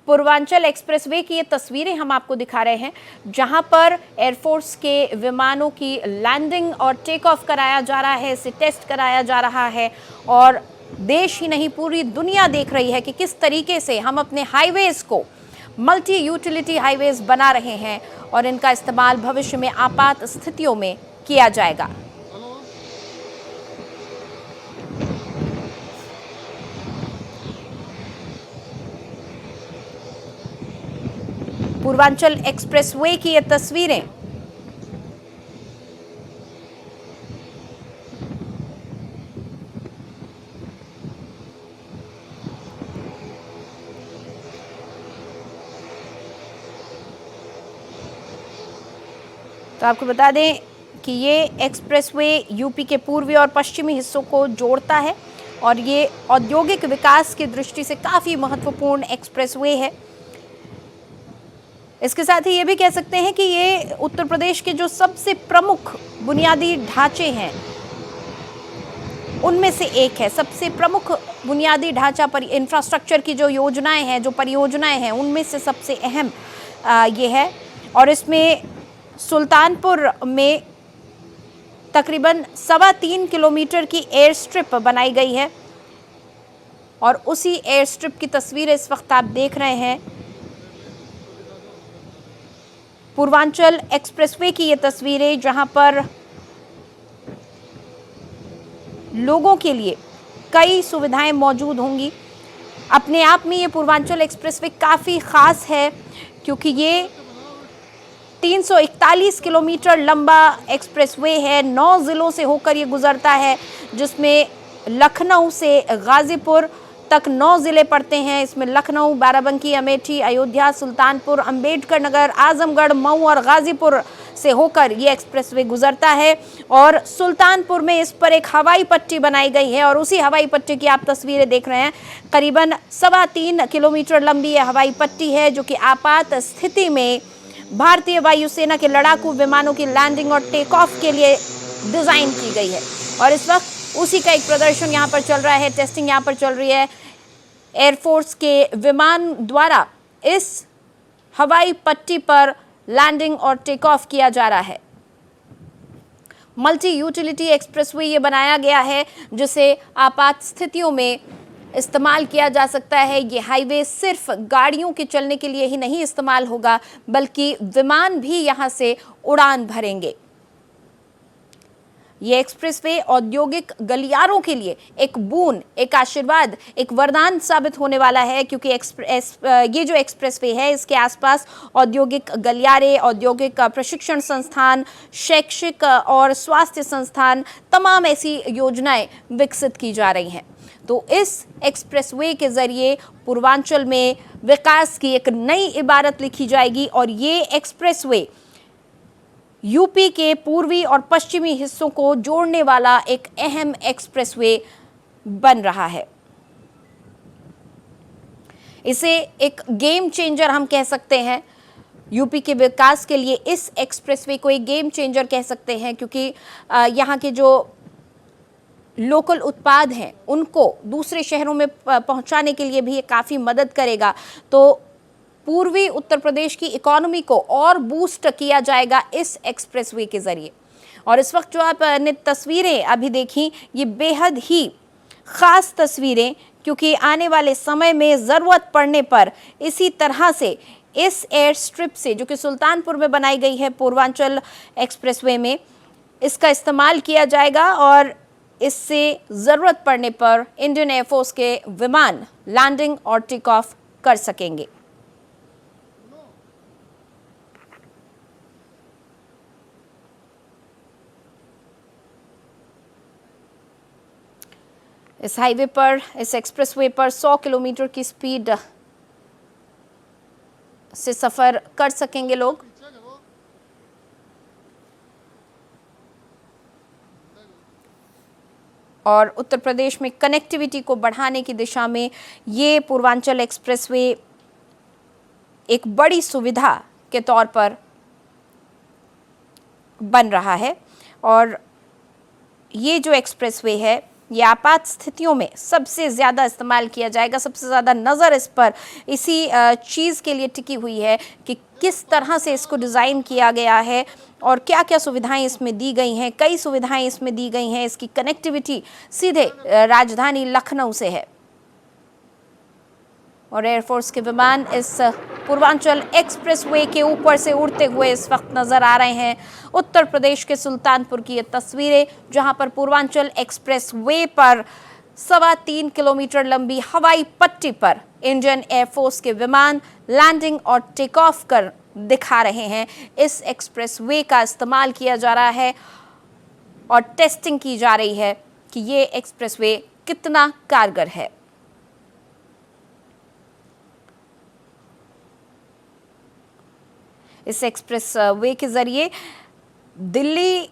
Purvanchal expressway की ये तस्वीरें हम आपको दिखा रहे हैं, जहां पर एयरफोर्स के विमानों की लैंडिंग और टेक ऑफ कराया जा रहा है, इसे टेस्ट कराया जा रहा है। और देश ही नहीं, पूरी दुनिया देख रही है कि किस तरीके से हम अपने हाईवेज को मल्टी यूटिलिटी हाईवेज बना रहे हैं और इनका इस्तेमाल भविष्य में आपात स्थितियों में किया जाएगा। पूर्वांचल एक्सप्रेसवे की ये तस्वीरें। तो आपको बता दें कि ये एक्सप्रेसवे यूपी के पूर्वी और पश्चिमी हिस्सों को जोड़ता है और ये औद्योगिक विकास की दृष्टि से काफ़ी महत्वपूर्ण एक्सप्रेसवे है। इसके साथ ही ये भी कह सकते हैं कि ये उत्तर प्रदेश के जो सबसे प्रमुख बुनियादी ढांचे हैं उनमें से एक है। सबसे प्रमुख बुनियादी ढांचा पर इंफ्रास्ट्रक्चर की जो योजनाएं हैं, जो परियोजनाएं हैं, उनमें से सबसे अहम ये है। और इसमें सुल्तानपुर में तकरीबन 3.25 किलोमीटर की एयर स्ट्रिप बनाई गई है और उसी एयर स्ट्रिप की तस्वीर इस वक्त आप देख रहे हैं। पूर्वांचल एक्सप्रेसवे की ये तस्वीरें, जहां पर लोगों के लिए कई सुविधाएं मौजूद होंगी। अपने आप में ये पूर्वांचल एक्सप्रेसवे काफ़ी ख़ास है क्योंकि ये 341 किलोमीटर लंबा एक्सप्रेसवे है। 9 ज़िलों से होकर ये गुजरता है, जिसमें लखनऊ से गाज़ीपुर तक 9 ज़िले पड़ते हैं। इसमें लखनऊ, बाराबंकी, अमेठी, अयोध्या, सुल्तानपुर, अंबेडकर नगर, आजमगढ़, मऊ और गाज़ीपुर से होकर ये एक्सप्रेसवे गुजरता है। और सुल्तानपुर में इस पर एक हवाई पट्टी बनाई गई है और उसी हवाई पट्टी की आप तस्वीरें देख रहे हैं। करीबन 3.25 किलोमीटर लंबी ये हवाई पट्टी है, जो कि आपात स्थिति में भारतीय वायुसेना के लड़ाकू विमानों की लैंडिंग और टेक ऑफ के लिए डिज़ाइन की गई है। और इस वक्त उसी का एक प्रदर्शन यहाँ पर चल रहा है, टेस्टिंग यहाँ पर चल रही है। एयरफोर्स के विमान द्वारा इस हवाई पट्टी पर लैंडिंग और टेक ऑफ किया जा रहा है। मल्टी यूटिलिटी एक्सप्रेसवे ये बनाया गया है, जिसे आपात स्थितियों में इस्तेमाल किया जा सकता है। ये हाईवे सिर्फ गाड़ियों के चलने के लिए ही नहीं इस्तेमाल होगा, बल्कि विमान भी यहाँ से उड़ान भरेंगे। ये एक्सप्रेसवे औद्योगिक गलियारों के लिए एक बून, एक आशीर्वाद, एक वरदान साबित होने वाला है, क्योंकि ये जो एक्सप्रेसवे है, इसके आसपास औद्योगिक गलियारे, औद्योगिक प्रशिक्षण संस्थान, शैक्षिक और स्वास्थ्य संस्थान, तमाम ऐसी योजनाएं विकसित की जा रही हैं। तो इस एक्सप्रेसवे के जरिए पूर्वांचल में विकास की एक नई इबारत लिखी जाएगी और ये एक्सप्रेसवे यूपी के पूर्वी और पश्चिमी हिस्सों को जोड़ने वाला एक अहम एक्सप्रेसवे बन रहा है। इसे एक गेम चेंजर हम कह सकते हैं। यूपी के विकास के लिए इस एक्सप्रेसवे को एक गेम चेंजर कह सकते हैं, क्योंकि यहाँ के जो लोकल उत्पाद हैं उनको दूसरे शहरों में पहुँचाने के लिए भी ये काफ़ी मदद करेगा। तो पूर्वी उत्तर प्रदेश की इकोनॉमी को और बूस्ट किया जाएगा इस एक्सप्रेसवे के ज़रिए। और इस वक्त जो आपने तस्वीरें अभी देखी, ये बेहद ही ख़ास तस्वीरें, क्योंकि आने वाले समय में ज़रूरत पड़ने पर इसी तरह से इस एयर स्ट्रिप से, जो कि सुल्तानपुर में बनाई गई है पूर्वांचल एक्सप्रेसवे में, इसका इस्तेमाल किया जाएगा और इससे ज़रूरत पड़ने पर इंडियन एयरफोर्स के विमान लैंडिंग और टेक ऑफ कर सकेंगे। इस हाईवे पर, इस एक्सप्रेसवे पर 100 किलोमीटर की स्पीड से सफ़र कर सकेंगे लोग। और उत्तर प्रदेश में कनेक्टिविटी को बढ़ाने की दिशा में ये पूर्वांचल एक्सप्रेसवे एक बड़ी सुविधा के तौर पर बन रहा है। और ये जो एक्सप्रेसवे है ये आपात स्थितियों में सबसे ज़्यादा इस्तेमाल किया जाएगा। सबसे ज़्यादा नज़र इस पर इसी चीज़ के लिए टिकी हुई है कि किस तरह से इसको डिज़ाइन किया गया है और क्या क्या सुविधाएं इसमें दी गई हैं। कई सुविधाएं इसमें दी गई हैं। इसकी कनेक्टिविटी सीधे राजधानी लखनऊ से है और एयरफोर्स के विमान इस पूर्वांचल एक्सप्रेसवे के ऊपर से उड़ते हुए इस वक्त नजर आ रहे हैं। उत्तर प्रदेश के सुल्तानपुर की ये तस्वीरें, जहां पर पूर्वांचल एक्सप्रेसवे पर 3.25 किलोमीटर लंबी हवाई पट्टी पर इंडियन एयरफोर्स के विमान लैंडिंग और टेक ऑफ कर दिखा रहे हैं। इस एक्सप्रेसवे का इस्तेमाल किया जा रहा है और टेस्टिंग की जा रही है कि ये एक्सप्रेसवे कितना कारगर है। इस एक्सप्रेस वे के जरिए दिल्ली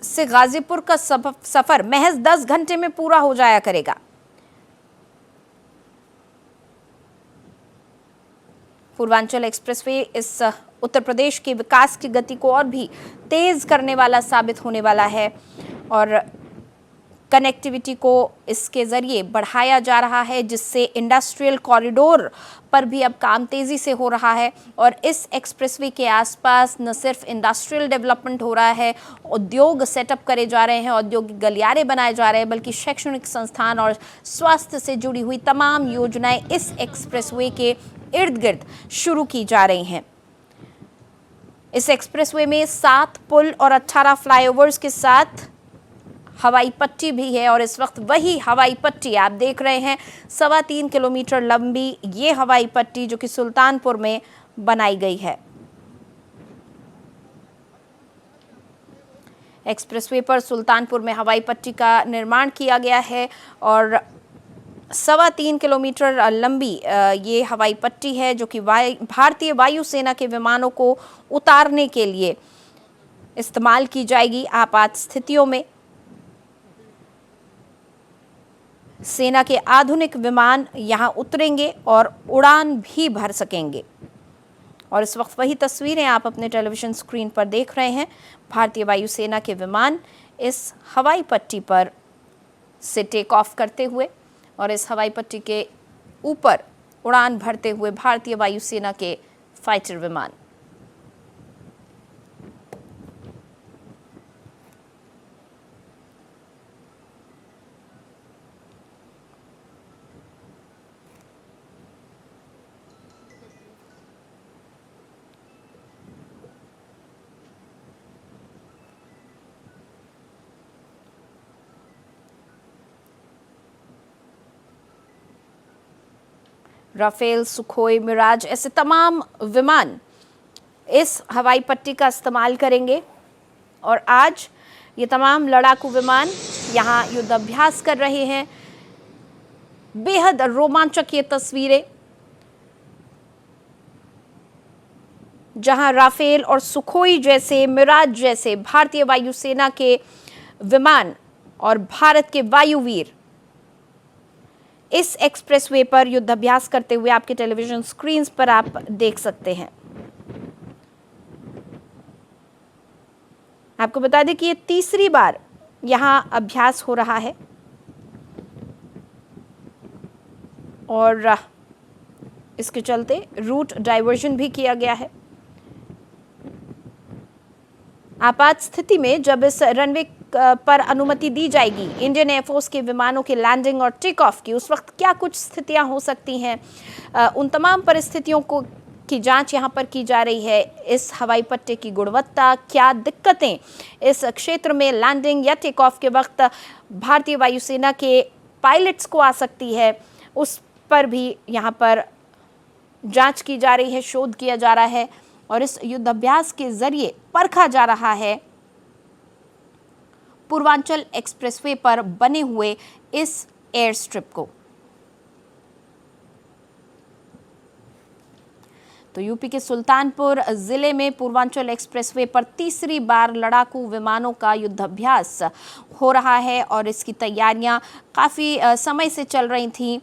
से गाजीपुर का सफर महज 10 घंटे में पूरा हो जाया करेगा। पूर्वांचल एक्सप्रेसवे इस उत्तर प्रदेश के विकास की गति को और भी तेज करने वाला साबित होने वाला है और कनेक्टिविटी को इसके ज़रिए बढ़ाया जा रहा है, जिससे इंडस्ट्रियल कॉरिडोर पर भी अब काम तेज़ी से हो रहा है। और इस एक्सप्रेसवे के आसपास न सिर्फ इंडस्ट्रियल डेवलपमेंट हो रहा है, उद्योग सेटअप करे जा रहे हैं, औद्योगिक गलियारे बनाए जा रहे हैं, बल्कि शैक्षणिक संस्थान और स्वास्थ्य से जुड़ी हुई तमाम योजनाएं इस एक्सप्रेसवे के इर्द गिर्द शुरू की जा रही हैं। इस एक्सप्रेसवे में 7 पुल और 18 फ्लाईओवर्स के साथ हवाई पट्टी भी है और इस वक्त वही हवाई पट्टी आप देख रहे हैं। 3.25 किलोमीटर लंबी ये हवाई पट्टी जो कि सुल्तानपुर में बनाई गई है। एक्सप्रेसवे पर सुल्तानपुर में हवाई पट्टी का निर्माण किया गया है और 3.25 किलोमीटर लंबी ये हवाई पट्टी है जो कि भारतीय वायुसेना के विमानों को उतारने के लिए इस्तेमाल की जाएगी। आपात स्थितियों में सेना के आधुनिक विमान यहां उतरेंगे और उड़ान भी भर सकेंगे। और इस वक्त वही तस्वीरें आप अपने टेलीविज़न स्क्रीन पर देख रहे हैं। भारतीय वायुसेना के विमान इस हवाई पट्टी पर से टेक ऑफ करते हुए और इस हवाई पट्टी के ऊपर उड़ान भरते हुए भारतीय वायुसेना के फाइटर विमान। राफेल, सुखोई, मिराज ऐसे तमाम विमान इस हवाई पट्टी का इस्तेमाल करेंगे और आज ये तमाम लड़ाकू विमान यहाँ युद्धाभ्यास कर रहे हैं। बेहद रोमांचक ये तस्वीरें, जहां राफेल और सुखोई जैसे, मिराज जैसे भारतीय वायुसेना के विमान और भारत के वायुवीर इस एक्सप्रेसवे पर युद्धाभ्यास करते हुए आपके टेलीविजन स्क्रीन पर आप देख सकते हैं। आपको बता दें कि ये तीसरी बार यहां अभ्यास हो रहा है और इसके चलते रूट डाइवर्जन भी किया गया है। आपात स्थिति में जब इस रनवे पर अनुमति दी जाएगी इंडियन एयरफोर्स के विमानों के लैंडिंग और टेक ऑफ की, उस वक्त क्या कुछ स्थितियां हो सकती हैं, उन तमाम परिस्थितियों को की जांच यहां पर की जा रही है। इस हवाई पट्टी की गुणवत्ता, क्या दिक्कतें इस क्षेत्र में लैंडिंग या टेक ऑफ के वक्त भारतीय वायुसेना के पायलट्स को आ सकती है, उस पर भी यहां पर जांच की जा रही है, शोध किया जा रहा है और इस युद्धाभ्यास के जरिए परखा जा रहा है पूर्वांचल एक्सप्रेसवे पर बने हुए इस एयर स्ट्रिप को। तो यूपी के सुल्तानपुर जिले में पूर्वांचल एक्सप्रेसवे पर तीसरी बार लड़ाकू विमानों का युद्धाभ्यास हो रहा है और इसकी तैयारियां काफ़ी समय से चल रही थीं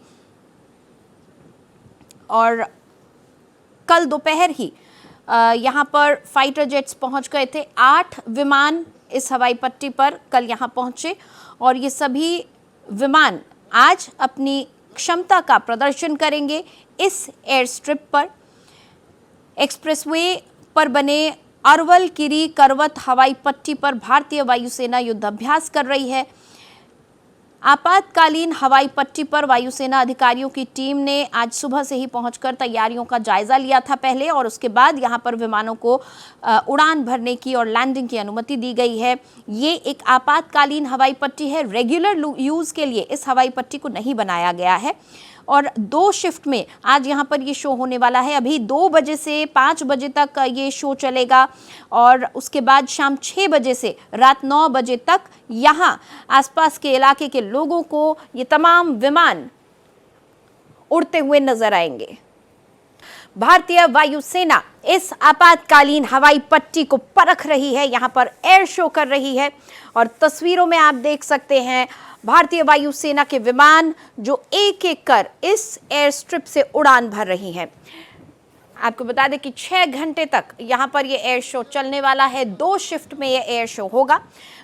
और कल दोपहर ही यहाँ पर फाइटर जेट्स पहुँच गए थे। 8 विमान इस हवाई पट्टी पर कल यहाँ पहुँचे और ये सभी विमान आज अपनी क्षमता का प्रदर्शन करेंगे इस एयर स्ट्रिप पर। एक्सप्रेसवे पर बने अरवल किरी करवत हवाई पट्टी पर भारतीय वायुसेना युद्धाभ्यास कर रही है। आपातकालीन हवाई पट्टी पर वायुसेना अधिकारियों की टीम ने आज सुबह से ही पहुंचकर तैयारियों का जायजा लिया था पहले, और उसके बाद यहां पर विमानों को उड़ान भरने की और लैंडिंग की अनुमति दी गई है। ये एक आपातकालीन हवाई पट्टी है, रेगुलर यूज के लिए इस हवाई पट्टी को नहीं बनाया गया है। और 2 शिफ्ट में आज यहाँ पर ये शो होने वाला है। अभी 2 बजे से 5 बजे तक ये शो चलेगा और उसके बाद शाम 6 बजे से रात 9 बजे तक यहाँ आसपास के इलाके के लोगों को ये तमाम विमान उड़ते हुए नजर आएंगे। भारतीय वायुसेना इस आपातकालीन हवाई पट्टी को परख रही है, यहाँ पर एयर शो कर रही है और तस्वीरों में आप देख सकते हैं भारतीय वायुसेना के विमान जो एक एक कर इस एयर स्ट्रिप से उड़ान भर रही हैं। आपको बता दें कि 6 घंटे तक यहाँ पर ये एयर शो चलने वाला है। 2 शिफ्ट में ये एयर शो होगा।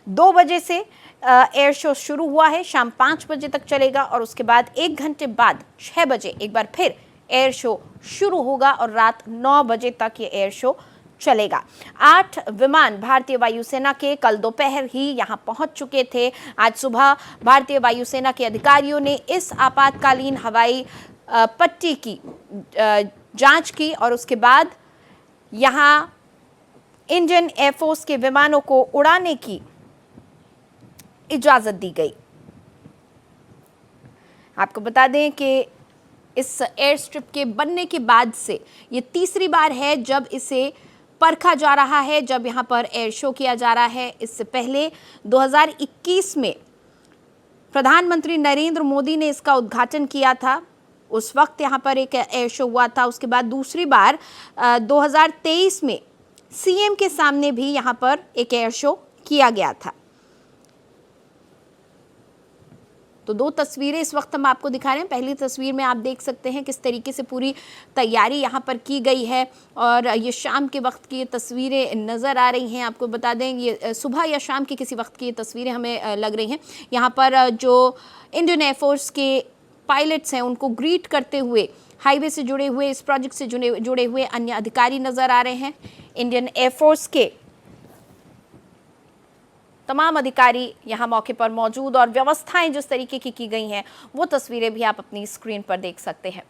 2 बजे से एयर शो शुरू हुआ है, शाम 5 बजे तक चलेगा और उसके बाद 1 घंटे बाद 6 बजे एक बार फिर एयर शो शुरू होगा और रात 9 बजे तक ये एयर शो चलेगा। 8 विमान भारतीय वायुसेना के कल दोपहर ही यहां पहुंच चुके थे। आज सुबह भारतीय वायुसेना के अधिकारियों ने इस आपातकालीन हवाई पट्टी की जांच की और उसके बाद यहां इंडियन एयरफोर्स के विमानों को उड़ाने की इजाजत दी गई। आपको बता दें कि इस एयर स्ट्रिप के बनने के बाद से ये तीसरी बार है जब इसे परखा जा रहा है, जब यहाँ पर एयर शो किया जा रहा है। इससे पहले 2021 में प्रधानमंत्री नरेंद्र मोदी ने इसका उद्घाटन किया था। उस वक्त यहाँ पर एक एयर शो हुआ था। उसके बाद दूसरी बार 2023 में सीएम के सामने भी यहाँ पर एक एयर शो किया गया था। तो 2 तस्वीरें इस वक्त हम आपको दिखा रहे हैं। पहली तस्वीर में आप देख सकते हैं किस तरीके से पूरी तैयारी यहाँ पर की गई है और ये शाम के वक्त की ये तस्वीरें नज़र आ रही हैं। आपको बता दें ये सुबह या शाम की किसी वक्त की ये तस्वीरें हमें लग रही हैं। यहाँ पर जो इंडियन एयरफोर्स के पायलट्स हैं उनको ग्रीट करते हुए हाईवे से जुड़े हुए, इस प्रोजेक्ट से जुड़े हुए अन्य अधिकारी नज़र आ रहे हैं। इंडियन एयरफोर्स के तमाम अधिकारी यहाँ मौके पर मौजूद और व्यवस्थाएं जिस तरीके की गई हैं वो तस्वीरें भी आप अपनी स्क्रीन पर देख सकते हैं।